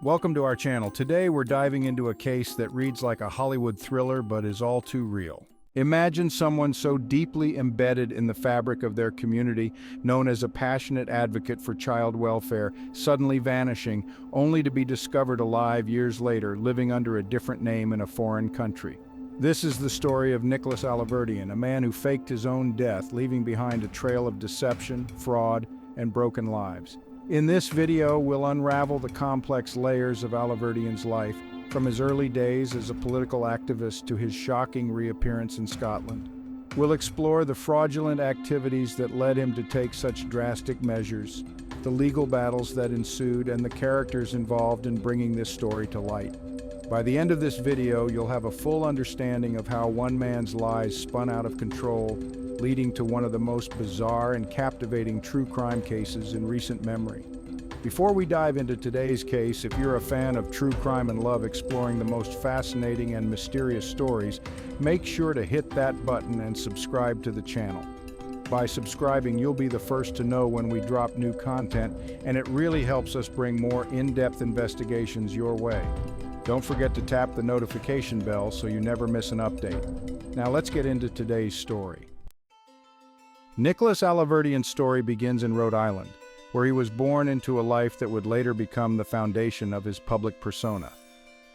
Welcome to our channel. Today we're diving into a case that reads like a Hollywood thriller but is all too real. Imagine someone so deeply embedded in the fabric of their community, known as a passionate advocate for child welfare, suddenly vanishing, only to be discovered alive years later, living under a different name in a foreign country. This is the story of Nicholas Alahverdian, a man who faked his own death, leaving behind a trail of deception, fraud, and broken lives. In this video, we'll unravel the complex layers of Alahverdian's life, from his early days as a political activist to his shocking reappearance in Scotland. We'll explore the fraudulent activities that led him to take such drastic measures, the legal battles that ensued, and the characters involved in bringing this story to light. By the end of this video, you'll have a full understanding of how one man's lies spun out of control, leading to one of the most bizarre and captivating true crime cases in recent memory. Before we dive into today's case, if you're a fan of true crime and love exploring the most fascinating and mysterious stories, make sure to hit that button and subscribe to the channel. By subscribing, you'll be the first to know when we drop new content, and it really helps us bring more in-depth investigations your way. Don't forget to tap the notification bell so you never miss an update. Now let's get into today's story. Nicholas Alahverdian's story begins in Rhode Island, where he was born into a life that would later become the foundation of his public persona.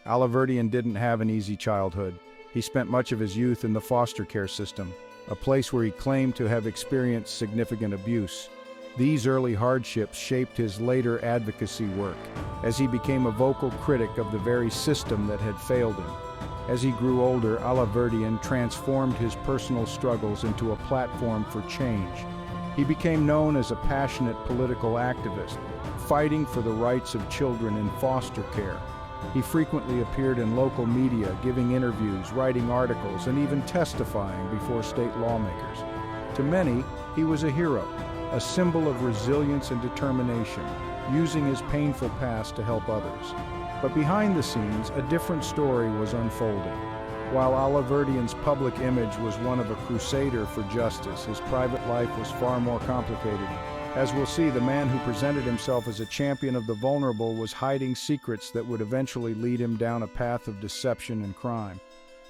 Alahverdian didn't have an easy childhood. He spent much of his youth in the foster care system, a place where he claimed to have experienced significant abuse. These early hardships shaped his later advocacy work, as he became a vocal critic of the very system that had failed him. As he grew older, Alahverdian transformed his personal struggles into a platform for change. He became known as a passionate political activist, fighting for the rights of children in foster care. He frequently appeared in local media, giving interviews, writing articles, and even testifying before state lawmakers. To many, he was a hero, a symbol of resilience and determination, using his painful past to help others. But behind the scenes, a different story was unfolding. While Alahverdian's public image was one of a crusader for justice, his private life was far more complicated. As we'll see, the man who presented himself as a champion of the vulnerable was hiding secrets that would eventually lead him down a path of deception and crime.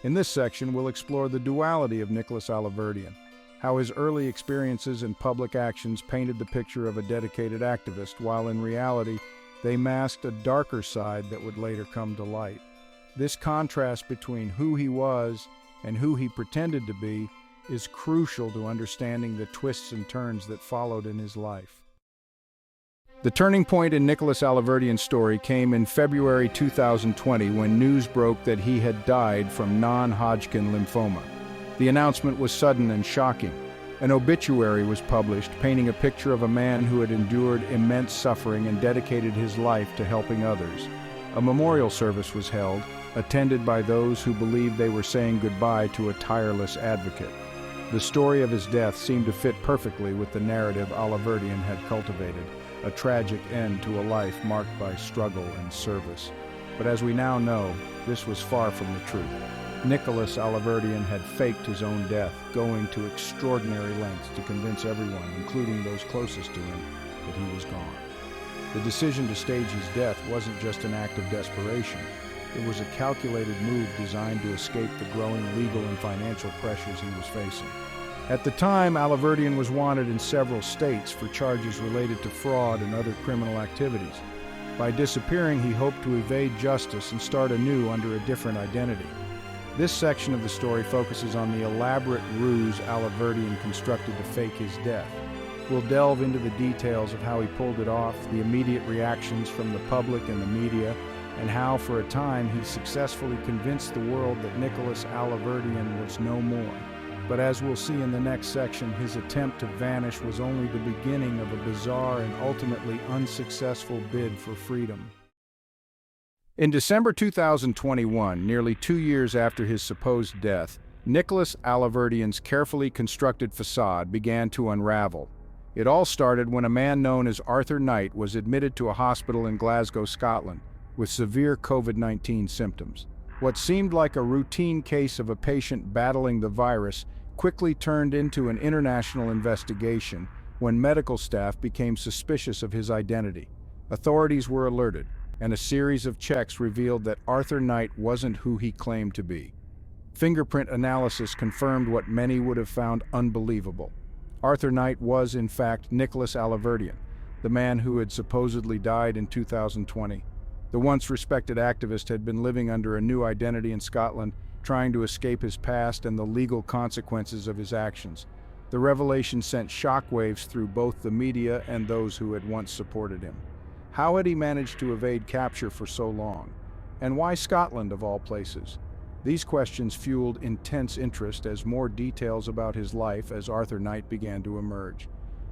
In this section, we'll explore the duality of Nicholas Alahverdian, how his early experiences and public actions painted the picture of a dedicated activist, while in reality, they masked a darker side that would later come to light. This contrast between who he was and who he pretended to be is crucial to understanding the twists and turns that followed in his life. The turning point in Nicholas Alahverdian's story came in February 2020 when news broke that he had died from non-Hodgkin lymphoma. The announcement was sudden and shocking. An obituary was published painting a picture of a man who had endured immense suffering and dedicated his life to helping others. A memorial service was held, attended by those who believed they were saying goodbye to a tireless advocate. The story of his death seemed to fit perfectly with the narrative Alahverdian had cultivated, a tragic end to a life marked by struggle and service. But as we now know, this was far from the truth. Nicholas Alahverdian had faked his own death, going to extraordinary lengths to convince everyone, including those closest to him, that he was gone. The decision to stage his death wasn't just an act of desperation. It was a calculated move designed to escape the growing legal and financial pressures he was facing. At the time, Alahverdian was wanted in several states for charges related to fraud and other criminal activities. By disappearing, he hoped to evade justice and start anew under a different identity. This section of the story focuses on the elaborate ruse Alahverdian constructed to fake his death. We'll delve into the details of how he pulled it off, the immediate reactions from the public and the media, and how, for a time, he successfully convinced the world that Nicholas Alahverdian was no more. But as we'll see in the next section, his attempt to vanish was only the beginning of a bizarre and ultimately unsuccessful bid for freedom. In December 2021, nearly 2 years after his supposed death, Nicholas Alahverdian's carefully constructed facade began to unravel. It all started when a man known as Arthur Knight was admitted to a hospital in Glasgow, Scotland, with severe COVID-19 symptoms. What seemed like a routine case of a patient battling the virus quickly turned into an international investigation when medical staff became suspicious of his identity. Authorities were alerted, and a series of checks revealed that Arthur Knight wasn't who he claimed to be. Fingerprint analysis confirmed what many would have found unbelievable. Arthur Knight was, in fact, Nicholas Alahverdian, the man who had supposedly died in 2020. The once respected activist had been living under a new identity in Scotland, trying to escape his past and the legal consequences of his actions. The revelation sent shockwaves through both the media and those who had once supported him. How had he managed to evade capture for so long? And why Scotland, of all places? These questions fueled intense interest as more details about his life as Arthur Knight began to emerge.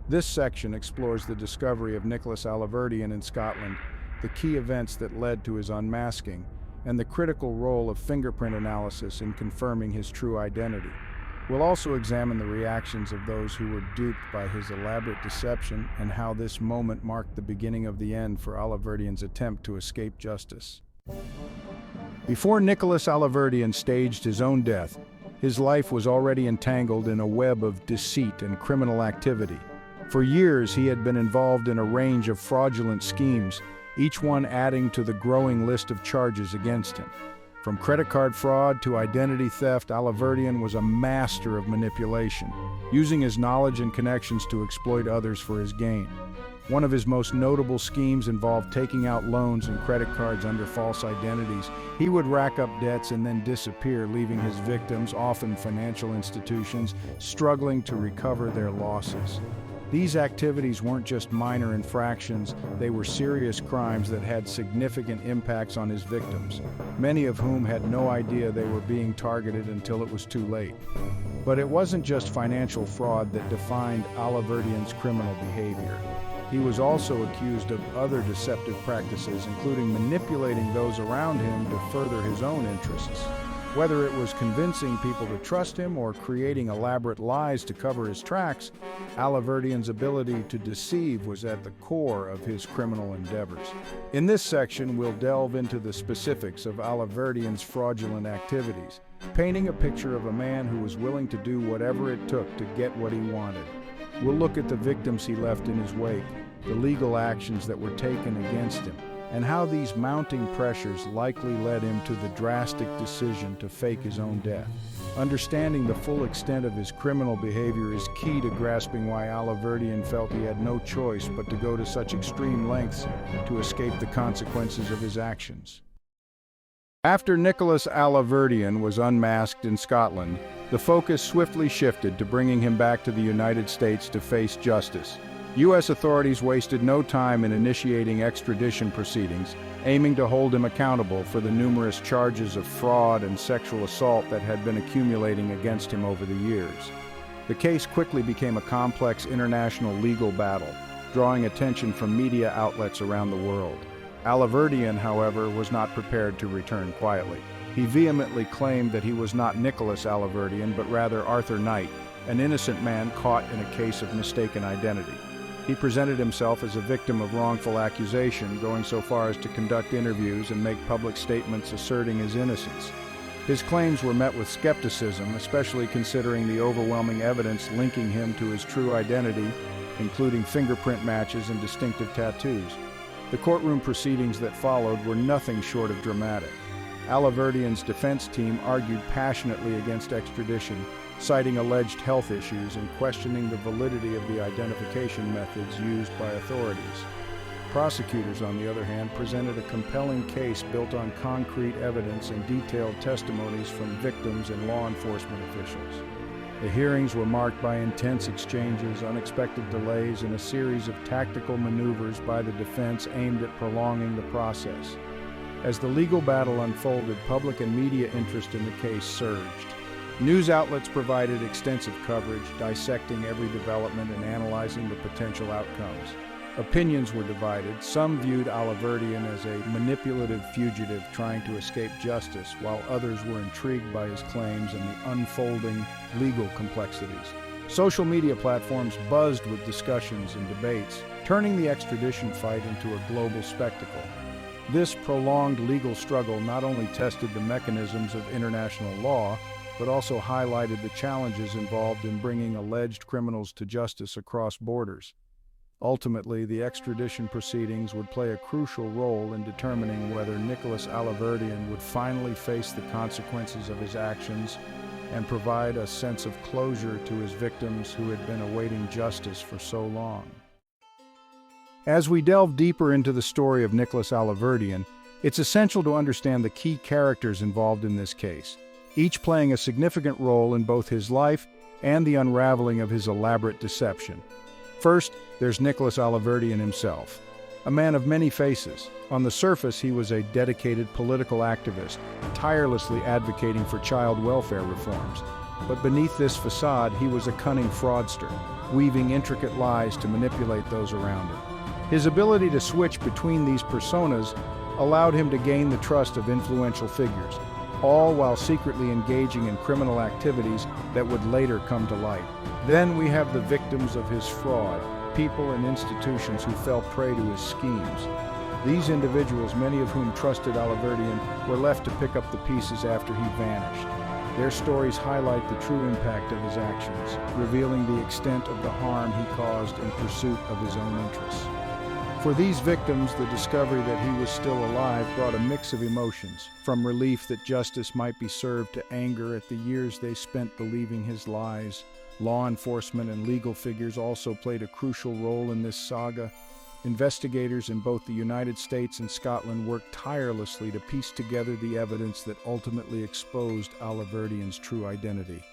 This section explores the discovery of Nicholas Alahverdian in Scotland, the key events that led to his unmasking, and the critical role of fingerprint analysis in confirming his true identity. We'll also examine the reactions of those who were duped by his elaborate deception and how this moment marked the beginning of the end for Alahverdian's attempt to escape justice. Before Nicholas Alahverdian staged his own death, his life was already entangled in a web of deceit and criminal activity. For years, he had been involved in a range of fraudulent schemes, each one adding to the growing list of charges against him. From credit card fraud to identity theft, Alahverdian was a master of manipulation, using his knowledge and connections to exploit others for his gain. One of his most notable schemes involved taking out loans and credit cards under false identities. He would rack up debts and then disappear, leaving his victims, often financial institutions, struggling to recover their losses. These activities weren't just minor infractions, they were serious crimes that had significant impacts on his victims, many of whom had no idea they were being targeted until it was too late. But it wasn't just financial fraud that defined Alahverdian's criminal behavior. He was also accused of other deceptive practices, including manipulating those around him to further his own interests. Whether it was convincing people to trust him or creating elaborate lies to cover his tracks, Alahverdian's ability to deceive was at the core of his criminal endeavors. In this section, we'll delve into the specifics of Alahverdian's fraudulent activities, painting a picture of a man who was willing to do whatever it took to get what he wanted. We'll look at the victims he left in his wake, the legal actions that were taken against him, and how these mounting pressures likely led him to the drastic decision to fake his own death. Understanding the full extent of his criminal behavior is key to grasping why Alahverdian felt he had no choice but to go to such extreme lengths to escape the consequences of his actions. After Nicholas Alahverdian was unmasked in Scotland, the focus swiftly shifted to bringing him back to the United States to face justice. U.S. authorities wasted no time in initiating extradition proceedings, aiming to hold him accountable for the numerous charges of fraud and sexual assault that had been accumulating against him over the years. The case quickly became a complex international legal battle, drawing attention from media outlets around the world. Alahverdian, however, was not prepared to return quietly. He vehemently claimed that he was not Nicholas Alahverdian, but rather Arthur Knight, an innocent man caught in a case of mistaken identity. He presented himself as a victim of wrongful accusation, going so far as to conduct interviews and make public statements asserting his innocence. His claims were met with skepticism, especially considering the overwhelming evidence linking him to his true identity, including fingerprint matches and distinctive tattoos. The courtroom proceedings that followed were nothing short of dramatic. Alahverdian's defense team argued passionately against extradition, citing alleged health issues and questioning the validity of the identification methods used by authorities. Prosecutors, on the other hand, presented a compelling case built on concrete evidence and detailed testimonies from victims and law enforcement officials. The hearings were marked by intense exchanges, unexpected delays, and a series of tactical maneuvers by the defense aimed at prolonging the process. As the legal battle unfolded, public and media interest in the case surged. News outlets provided extensive coverage, dissecting every development and analyzing the potential outcomes. Opinions were divided. Some viewed Alahverdian as a manipulative fugitive trying to escape justice, while others were intrigued by his claims and the unfolding legal complexities. Social media platforms buzzed with discussions and debates, turning the extradition fight into a global spectacle. This prolonged legal struggle not only tested the mechanisms of international law, but also highlighted the challenges involved in bringing alleged criminals to justice across borders. Ultimately, the extradition proceedings would play a crucial role in determining whether Nicholas Alahverdian would finally face the consequences of his actions and provide a sense of closure to his victims who had been awaiting justice for so long. As we delve deeper into the story of Nicholas Alahverdian, it's essential to understand the key characters involved in this case, each playing a significant role in both his life and the unraveling of his elaborate deception. First, there's Nicholas Alahverdian himself, a man of many faces. On the surface, he was a dedicated political activist, tirelessly advocating for child welfare reforms. But beneath this facade, he was a cunning fraudster, weaving intricate lies to manipulate those around him. His ability to switch between these personas allowed him to gain the trust of influential figures, all while secretly engaging in criminal activities that would later come to light. Then we have the victims of his fraud, people and institutions who fell prey to his schemes. These individuals, many of whom trusted Alahverdian, were left to pick up the pieces after he vanished. Their stories highlight the true impact of his actions, revealing the extent of the harm he caused in pursuit of his own interests. For these victims, the discovery that he was still alive brought a mix of emotions, from relief that justice might be served to anger at the years they spent believing his lies. Law enforcement and legal figures also played a crucial role in this saga. Investigators in both the United States and Scotland worked tirelessly to piece together the evidence that ultimately exposed Alahverdian's true identity.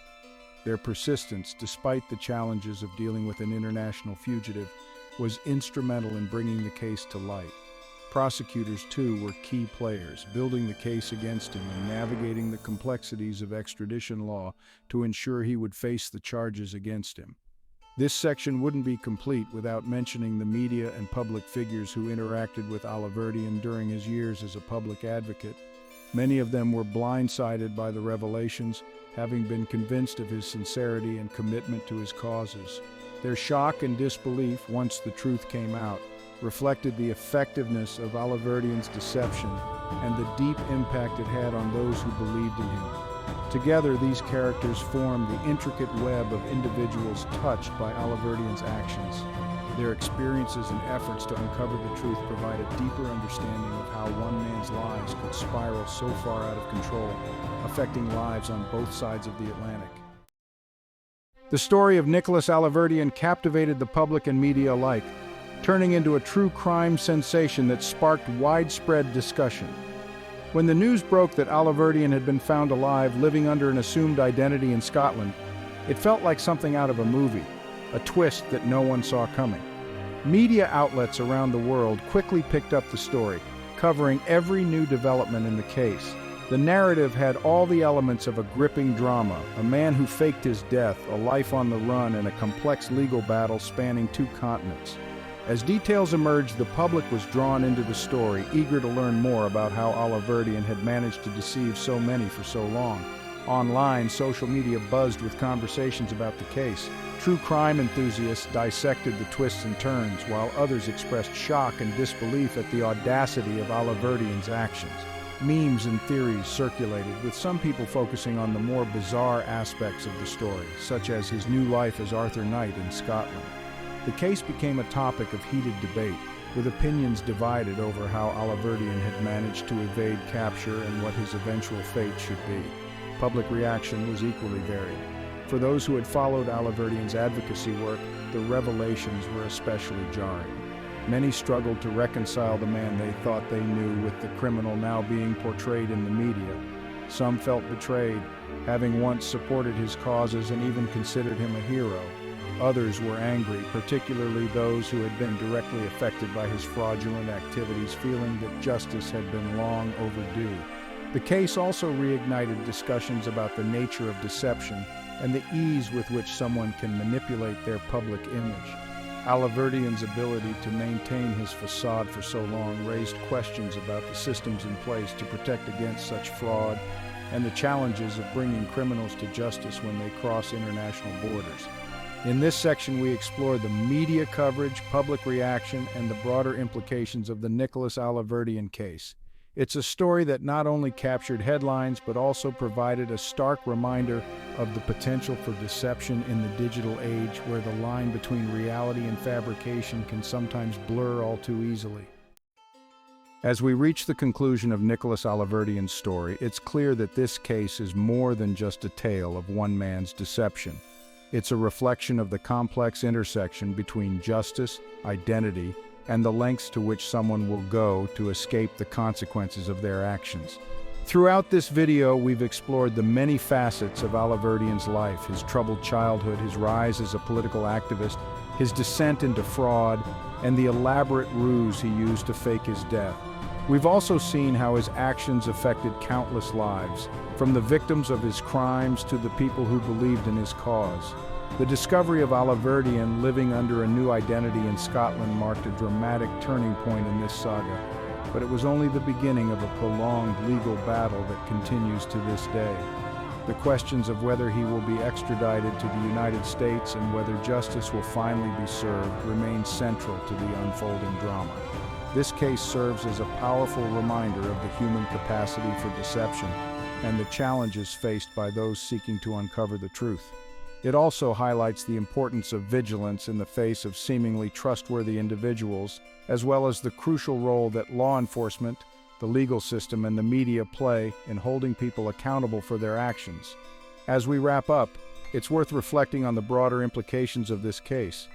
Their persistence, despite the challenges of dealing with an international fugitive, was instrumental in bringing the case to light. Prosecutors, too, were key players, building the case against him and navigating the complexities of extradition law to ensure he would face the charges against him. This section wouldn't be complete without mentioning the media and public figures who interacted with Alahverdian during his years as a public advocate. Many of them were blindsided by the revelations, having been convinced of his sincerity and commitment to his causes. Their shock and disbelief, once the truth came out, reflected the effectiveness of Alahverdian's deception and the deep impact it had on those who believed in him. Together, these characters form the intricate web of individuals touched by Alahverdian's actions. Their experiences and efforts to uncover the truth provide a deeper understanding of how one man's lies could spiral so far out of control, affecting lives on both sides of the Atlantic. The story of Nicholas Alahverdian captivated the public and media alike, turning into a true crime sensation that sparked widespread discussion. When the news broke that Alahverdian had been found alive, living under an assumed identity in Scotland, it felt like something out of a movie, a twist that no one saw coming. Media outlets around the world quickly picked up the story, covering every new development in the case. The narrative had all the elements of a gripping drama, a man who faked his death, a life on the run, and a complex legal battle spanning 2 continents. As details emerged, the public was drawn into the story, eager to learn more about how Alahverdian had managed to deceive so many for so long. Online, social media buzzed with conversations about the case. True crime enthusiasts dissected the twists and turns, while others expressed shock and disbelief at the audacity of Alahverdian's actions. Memes and theories circulated, with some people focusing on the more bizarre aspects of the story, such as his new life as Arthur Knight in Scotland. The case became a topic of heated debate, with opinions divided over how Alahverdian had managed to evade capture and what his eventual fate should be. Public reaction was equally varied. For those who had followed Alahverdian's advocacy work, the revelations were especially jarring. Many struggled to reconcile the man they thought they knew with the criminal now being portrayed in the media. Some felt betrayed, having once supported his causes and even considered him a hero. Others were angry, particularly those who had been directly affected by his fraudulent activities, feeling that justice had been long overdue. The case also reignited discussions about the nature of deception and the ease with which someone can manipulate their public image. Alahverdian's ability to maintain his facade for so long raised questions about the systems in place to protect against such fraud and the challenges of bringing criminals to justice when they cross international borders. In this section, we explore the media coverage, public reaction, and the broader implications of the Nicholas Alahverdian case. It's a story that not only captured headlines but also provided a stark reminder of the potential for deception in the digital age, where the line between reality and fabrication can sometimes blur all too easily. As we reach the conclusion of Nicholas Alahverdian's story, it's clear that this case is more than just a tale of one man's deception. It's a reflection of the complex intersection between justice, identity, and the lengths to which someone will go to escape the consequences of their actions. Throughout this video, we've explored the many facets of Alahverdian's life: his troubled childhood, his rise as a political activist, his descent into fraud, and the elaborate ruse he used to fake his death. We've also seen how his actions affected countless lives, from the victims of his crimes to the people who believed in his cause. The discovery of Alahverdian living under a new identity in Scotland marked a dramatic turning point in this saga, but it was only the beginning of a prolonged legal battle that continues to this day. The questions of whether he will be extradited to the United States and whether justice will finally be served remain central to the unfolding drama. This case serves as a powerful reminder of the human capacity for deception and the challenges faced by those seeking to uncover the truth. It also highlights the importance of vigilance in the face of seemingly trustworthy individuals, as well as the crucial role that law enforcement, the legal system, and the media play in holding people accountable for their actions. As we wrap up, it's worth reflecting on the broader implications of this case.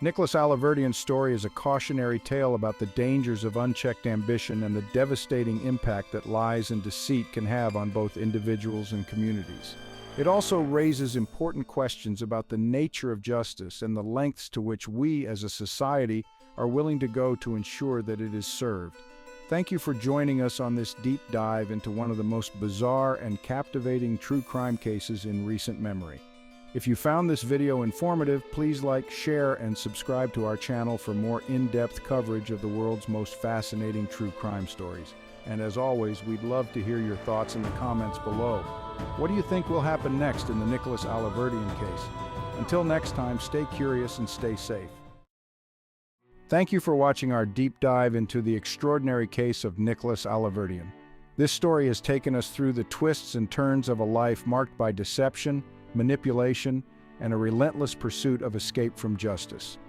Nicholas Alahverdian's story is a cautionary tale about the dangers of unchecked ambition and the devastating impact that lies and deceit can have on both individuals and communities. It also raises important questions about the nature of justice and the lengths to which we, as a society, are willing to go to ensure that it is served. Thank you for joining us on this deep dive into one of the most bizarre and captivating true crime cases in recent memory. If you found this video informative, please like, share, and subscribe to our channel for more in-depth coverage of the world's most fascinating true crime stories. And as always, we'd love to hear your thoughts in the comments below. What do you think will happen next in the Nicholas Alahverdian case? Until next time, stay curious and stay safe. Thank you for watching our deep dive into the extraordinary case of Nicholas Alahverdian. This story has taken us through the twists and turns of a life marked by deception, manipulation, and a relentless pursuit of escape from justice.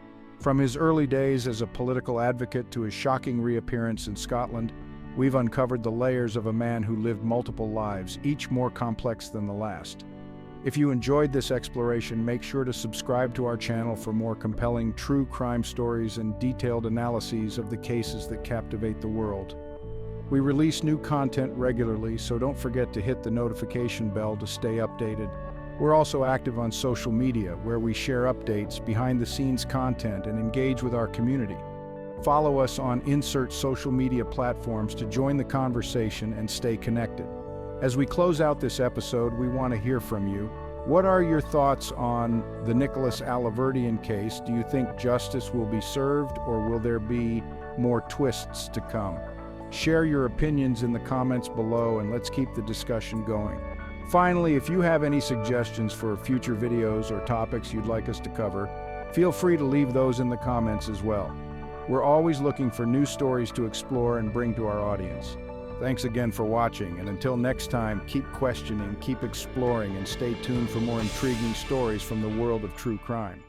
From his early days as a political advocate to his shocking reappearance in Scotland, we've uncovered the layers of a man who lived multiple lives, each more complex than the last. If you enjoyed this exploration, make sure to subscribe to our channel for more compelling true crime stories and detailed analyses of the cases that captivate the world. We release new content regularly, so don't forget to hit the notification bell to stay updated. We're also active on social media, where we share updates, behind-the-scenes content, and engage with our community. Follow us on insert social media platforms to join the conversation and stay connected. As we close out this episode, we want to hear from you. What are your thoughts on the Nicholas Alahverdian case? Do you think justice will be served, or will there be more twists to come? Share your opinions in the comments below, and let's keep the discussion going. Finally, if you have any suggestions for future videos or topics you'd like us to cover, feel free to leave those in the comments as well. We're always looking for new stories to explore and bring to our audience. Thanks again for watching, and until next time, keep questioning, keep exploring, and stay tuned for more intriguing stories from the world of true crime.